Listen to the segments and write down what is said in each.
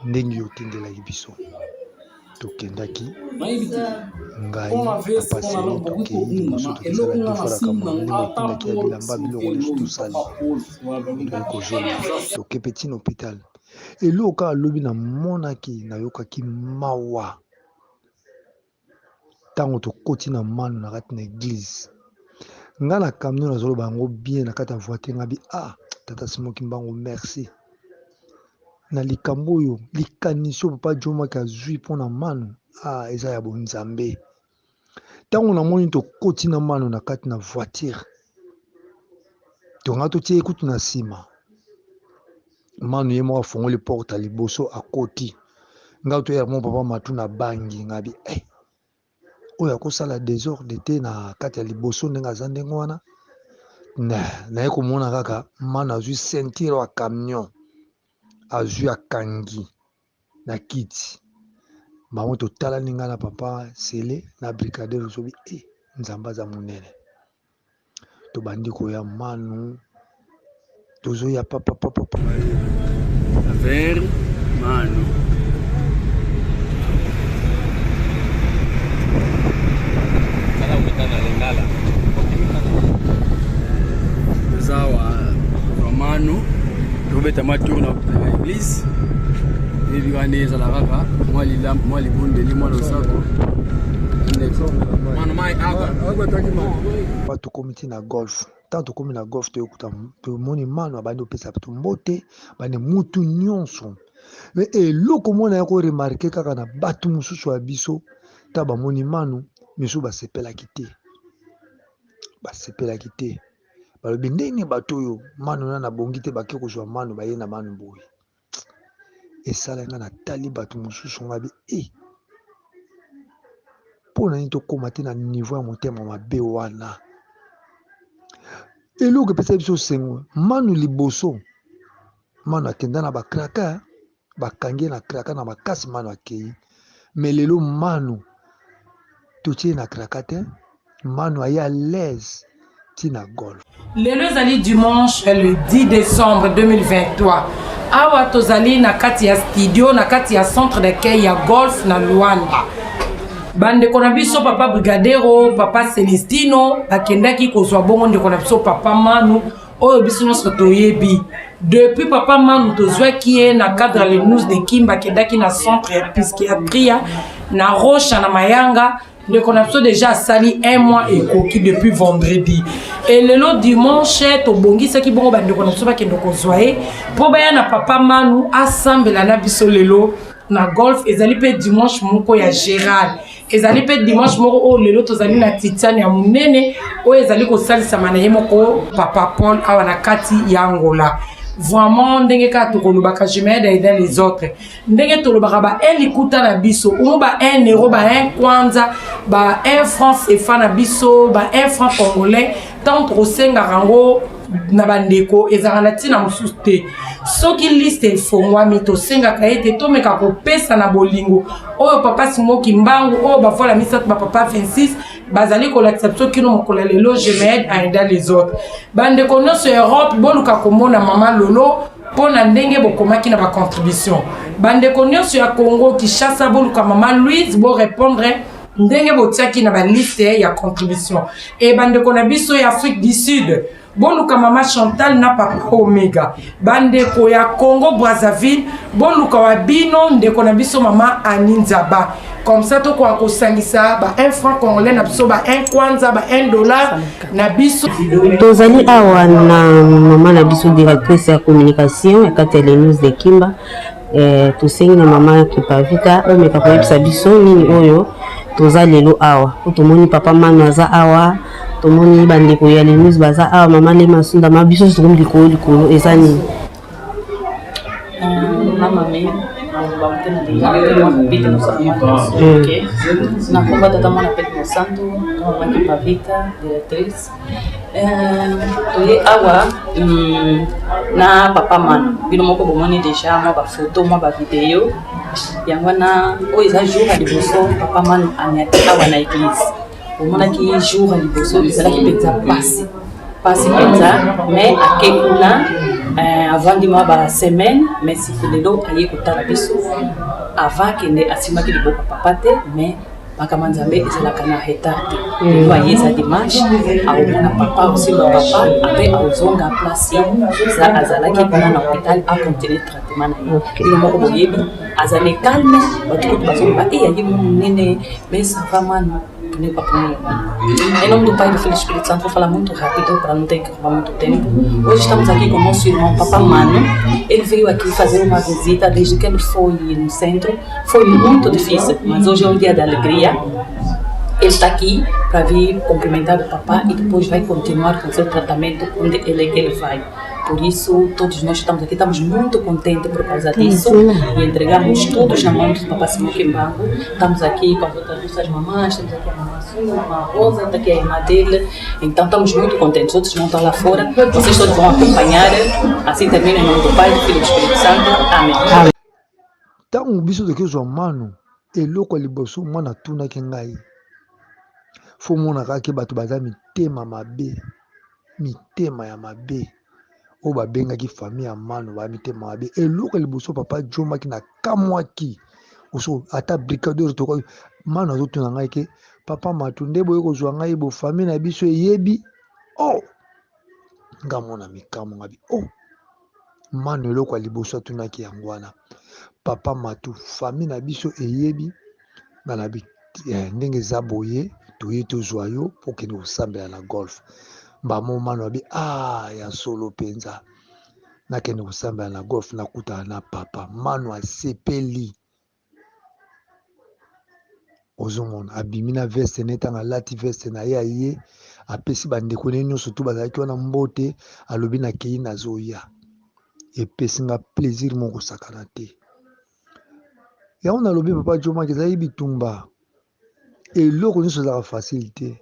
ndenge yotendelaki biso tokendaki ngai apaseli tokei liboso tokesala tofolaka ndenge otindaki ya bilamba biloko nyonso tosali toyei kozonga tokepe ntina hôpital eloko alobi namonaki nayokaki mawa ntango tokoti na mano na kati na église nga na camion nazoloba yango bien na kati ya voiture ngabi tata Simoki Mbango merci na likambo oyo likanisi oyo papa Jomaki azwi mpona mano eza ya bonzambe ntango namoni tokoti na mano na kati na voiture tonga totie ekutu na nsima mano ye moko afongoli porte ya liboso akoti nga toyaka mo papa matu na bangi ngabi oyo akosala désordre te na kati ya liboso ndenge aza ndenge wana naye komona kaka mano azwi ceinture ya camion azwi akangi na kiti bango totalani nga na papa Sele na brigadier osobi nzambe aza monene tobandi koya manu tozoya papa affaire manu zawa romano tobeta matour na l'église ebiwane ezala kaka mwa libondeli mwa losako tokomi ti na golf ntango tokomi na golf toyokuta tomoni mano abandi opesa bato mbote bandi mutu nyonso me eloko mona ya koremarke kaka na bato mosusu ya biso ta bamoni mano misu basepelaki te balobi ndenge bato oyo mano na bongi te bake kozwa mano baye na mano boye esala nga natali bato mosusu ngabi mpona nini tokóma te na niveau ya motema mabe wana eloko epesa biso sengo mano liboso mano akenda na bakraka bakangi na kraka na makasi mano akei me lelo mano totie na kraka te mano aye à l'aise tina golf lelo ezali dimanche le 10 décembre 2023 awa tozali na kati ya studio na kati ya centre d'accueil ya golf na Luanda bandeko na biso papa Brigadero papa Celestino bakendaki kozwa bongo ndeko na biso papa Manu oyo biso nyonso toyebi depuis papa Manu tozwaki ye na cadre le news de Kimba bakendaki na centre ya psychiatrie na Rocha na Mayanga ndeko na biso déjà asali 1 mois ekoki depuis vendredi et lelo dimanche tobongisaki bongo bandeko na biso bakende kozwa ye mpo baya na papa Manu asambela na biso lelo na golf ezali pe dimanche moko ya Gérald ezali pe dimanche moko o lelo tozali na Titiane ya munene o ezali kosalisama na ye moko papa Paul awa na kati ya Angola vraiment ndenge ka tokolobaka je m'aide dans les autres ndenge tolobaka ba elikuta na biso umo ba 1 euro ba 1 kwanza ba 1 franc CFA na biso ba 1 franc congolais tant tosenga rango na bandeko ezaka na tina mosusu te soki liste efongwami tosengaka ete tomeka kopesa na bolingo oyo papa Simoki Mbangu oyo bavola misato bapapa 26 bazali kolakisa biso kino mokolo lelo je m'aide à aider les autres bandeko nyonso Europe boluka komona mama Lolo mpona ndenge bokomaki na bacontribution bandeko nyonso ya Congo Kinshasa boluka mama Louise bo répondre ndenge botiaki na baliste ya contribution e bandeko na biso ya Afrique du Sud boluka mama Chantal na papa Omega bandeko ya Congo Brazzaville boluka wa bino ndeko na biso mama Aninzaba comme ça to ko akosangisa ba 1 franc congolais na biso ba 1 kwanza ba 1 dollar na biso tozali awa na mama na biso directrice ya communication ya katele news de Kimba tosengi na mama Kipavita omeka koyebisa biso nini oyo toza lelo awa otomoni papa Manu aza awa tomoni bandeko ya news baza awa mama le masunda mabiso sokomi likolo eza nini mama me na komba tata mwana Pedro Santo mama Kipavita directrice toye awa na papa Manu bino moko bomoni déjà mwa bafoto mwa bavideo yango na oyo eza jour ya liboso papa Manu anyaki awa na église omonaki jour ya liboso ezalaki mpenza pasi mpenza mais akekuna avant di ma semaine mais si lelo aye kotala biso avant kende asimaki liboko papa te mais makambo nzambe ezalaka na retard te lelo aye eza dimanche aomona papa osimba papa apres aozonga place azalaki mpona na hôpital acontinue traitement na ye bino moko boyebi azali calme bato kutu bazoloba aye monene mais ça va mano nem para em nome do Pai, do Filho e do Espírito Santo, vou falar muito rápido para não ter que roubar muito tempo. Hoje estamos aqui com o nosso irmão Papa Mano. Ele veio aqui fazer uma visita desde que ele foi no centro. Foi muito difícil, mas hoje é um dia de alegria. Ele está aqui para vir cumprimentar o papá e depois vai continuar com o seu tratamento onde ele vai. Por isso, todos nós estamos aqui, estamos muito contentes por causa disso e entregamos todos na mão do Papa Simão Kimbangu. Estamos aqui com as outras duas mamães, temos aqui a mamãe Sula, a mamãe Rosa, está aqui a irmã dele. Então, estamos muito contentes. Os outros não estão lá fora, vocês todos vão acompanhar. Assim termina em nome do Pai, do Filho e do Espírito Santo. Amém. Tango biso de kizo mano eloko liboso mwana tuna kengai fo mona ka ke bato baza mitema mabe mitema ya mabe o babengaki famille ya mano ba mitema mabe eloko liboso papa jomaki na kamwaki oso ata brigadier to mano azotuna ngai ke papa matunde boye kozwa ngai bo famille na biso yebi oh ngamona mikamo ngabi oh mano eloko liboso tunaki yango wana papa matu famille na biso eyebi na ndenge eza boye toye tozwa yo mpo kende kosambela na golf mbamo mano abi ya solo mpenza nakende kosambela na golf nakutana na papa mano asepeli ozomona abimi na veste netanga alati veste na ye aye apesi bandeko ne nyonso tu bazalaki wana mbote alobi nakei nazoya epesi nga plaisir moko sakana te yango nalobi papa jomaki ezali bitumba eloko nyonso ezalaka facile te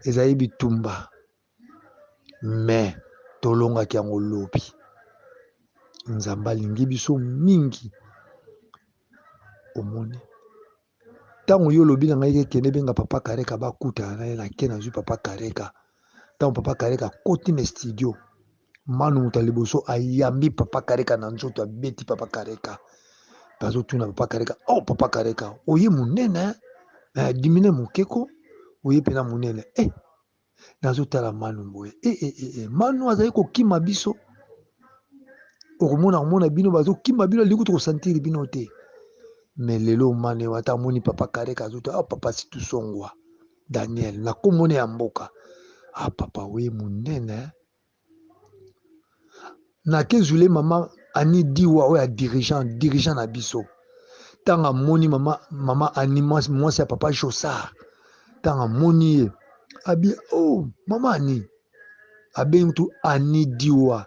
ezali bitumba me tolongaki yango lobi nzambe alingi biso mingi omoni ntango yo olobi na ngai kekende benga papa kareka bakutana na ye nake nazwi papa kareka ntango papa kareka akoti na studio manu moto ya liboso ayambi papa kareka na nzoto abeti papa kareka bazotuna papa kareka oh papa kareka oye monene dimine mokeko oye pena monene nazotala manu boye manu azali kokima biso okomona bino bazokima bino alingi tokosantiri bino te me lelo mane wata amoni papa kareka azota papa situsongwa Daniel nakomone ya mboka papa oye monene nakezwile mama ani diwa oyo ya dirigeant na biso tanga moni mama ani mwasi ya papa Josar tanga moni ye abi mama ani abengi tu ani diwa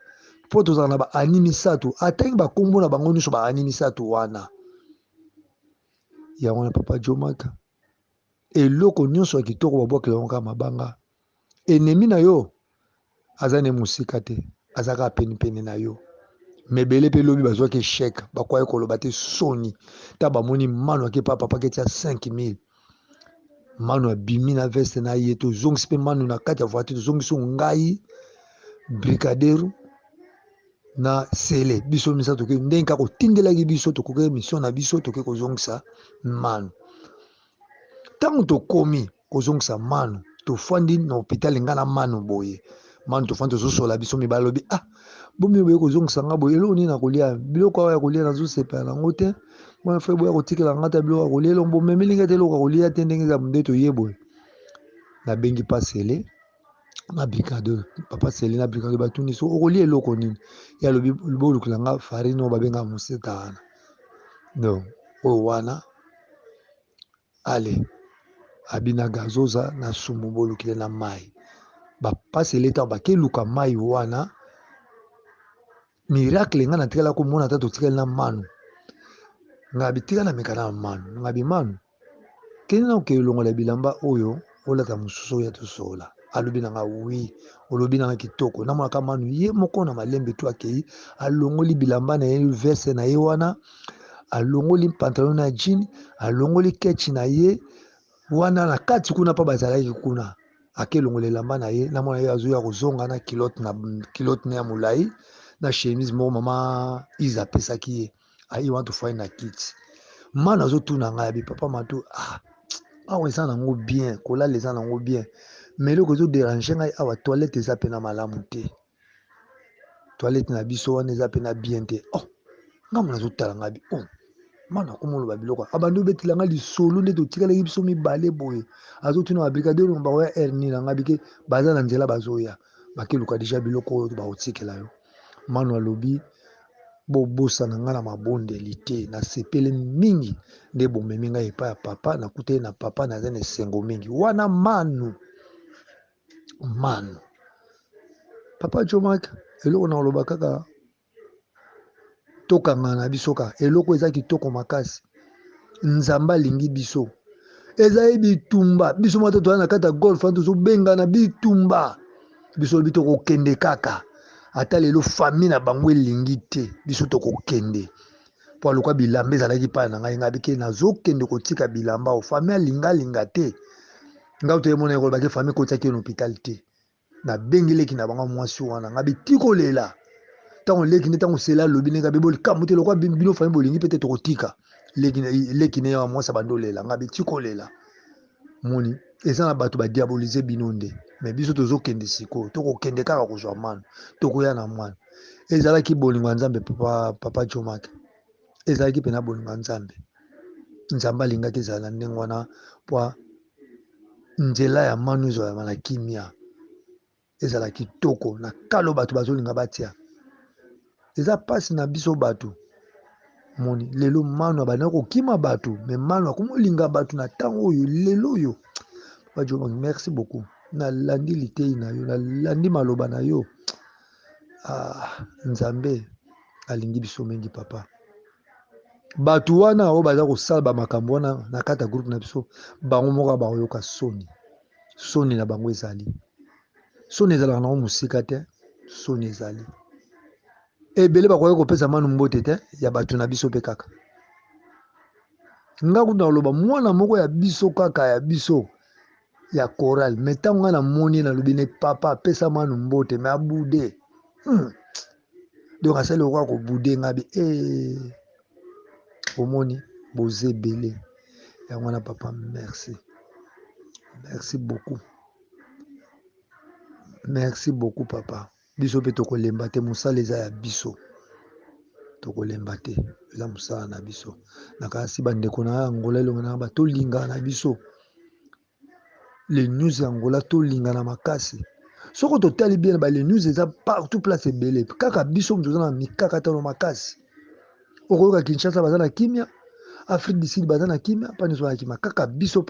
po tozala na ba ani misato atangi bakombo na bango nyonso ba ani misato wana yango na papa jomaka eloko nyonso ya kitoko babwakela yango kaka mabanga enemi na yo aza ne mosika te azaka penipeni na yo mebele mpe lobi bazwaki esheke bakwaye koloba te soni ta bamoni mano ake pa papa ketia 5000 mano abimi na veste na ye tozongisi mpe mano na kati ya voiture tozongisi ngai brigadier na sele biso misa toke ndenge kaka kotindelaki biso tokoki mission na biso toke kozongisa mano ntango tokomi kozongisa mano tofandi na hôpital nga na mano boye mano tofandi tozosola biso mibale lobi bomi boye kozongisa nga boye eloko nini nakolia biloko awa ya kolia nazosepela nango te mwana fre boya kotikela nga ta biloko ya kolia eloko bomemelinga te eloko ya kolia te ndenge eza nde toye boye nabengi pasele na brigade papa sele na brigade batuni so okolia eloko nini ye alobi bolukela nga farine oyo babengaka moseta wana donc oyo wana ale abina gazoza na sumu bolukile na mai bapasele ntango bakeluka mai wana miracle nga natikala komona ata totikali na manu nga bitika na mekana na manu nga bimanu keni na oke elongola bilamba oyo olata mosusu oyo tosola alobi na nga wi olobi na nga kitoko namonaka manu ye moko na malembe tu akei alongoli bilamba na ye veste na ye wana alongoli pantalon na jean alongoli kechi na ye wana na kati kuna pa bazalaki kuna akelongola elamba na ye namona ye azoya kozonga na kilote na ya molai na chemise moko mama Isa pesaki ye. I want to find a kids. Man azotuna ngai papa Matou awa eza nango bien kolala eza nango bien mais eloko ezoderange ngai awa toilette eza mpe na malamu te toilette na biso wana eza mpe na bien te ngambo nazotala ngai mana komoloba biloko abandi obetela ngai lisolo nde totikalaki biso mibale boye azotuna babrigadier bakoya hernie na ngai bike baza na nzela bazoya bakeluka deja biloko oyo bakotikela yo mano alobi bobosana ngai na mabondeli te nasepele mingi nde bomemi ngai epai ya papa nakute na papa naza na esengo mingi wana manu papa Jomak eloko na oloba kaka tokanga na biso ka eloko eza kitoko makasi nzambe alingi biso ezali bitumba biso moto toza na kati ya golf tozobengana bitumba biso lobi tokokende kaka ata lelo famille na bango elingi te biso tokokende po aluka bilamba ezalaki epai na ngai ngai bike nazokende kotika bilamba o famille alinga te ngai toyemona ekolobaki famille kotiaki na hôpital te nabengeleki na bango mwasi wana ngai bitikolela ntango leki nde ntango sela alobi ndenga beboli kambo te lokwa bino famille bolingi mpe te tokotika leki ne yawa mwasi abandi olela ngai bitikolela moni eza na bato badiabolize bino nde mais biso tozokende sikoyo tokokende kaka kozwa mano tokoya na mwana ezalaki bolingo ya nzambe papa Jomak ezalaki mpena bolingo ya nzambe alingaki ezala ndenge wana po nzela ya mano ezwama na kimia ezala kitoko na kalo bato bazolinga batia eza pasi na biso bato moni lelo mano abandaki kokima bato me mano akomolinga bato na ntango oyo lelo oyo papa Jomak merci beaucoup nalandi litei na yo nalandi maloba na yo nzambe alingi biso mingi papa bato wana oyo baza kosala bamakambo wana na kati ya groupe na biso bango moko bakoyoka soni na bango ezali soni ezalaka nango mosika te soni ezali ebele bakoki kopesa manu mbote te ya bato na biso mpe kaka nga kuna oloba mwana moko ya biso kaka ya biso ya choral me ntango nga namoni nalobi ne papa apesa manu mbote me abude donc asali okoka kobude ngabi omoni boza ebele yango wana papa merci beaucoup papa biso mpe tokolemba te mosala eza ya biso tokolemba te eza mosala na biso nakasi bandeko na Angola elongo na batolingana na biso les news ya Angola tolingana makasi soko totali bien ba les news eza partout place ebele kaka biso toza na mikaka tano makasi okoyoka Kinshasa baza na kimia Afrique du Sud baza na kimia pani zo na kimia kaka biso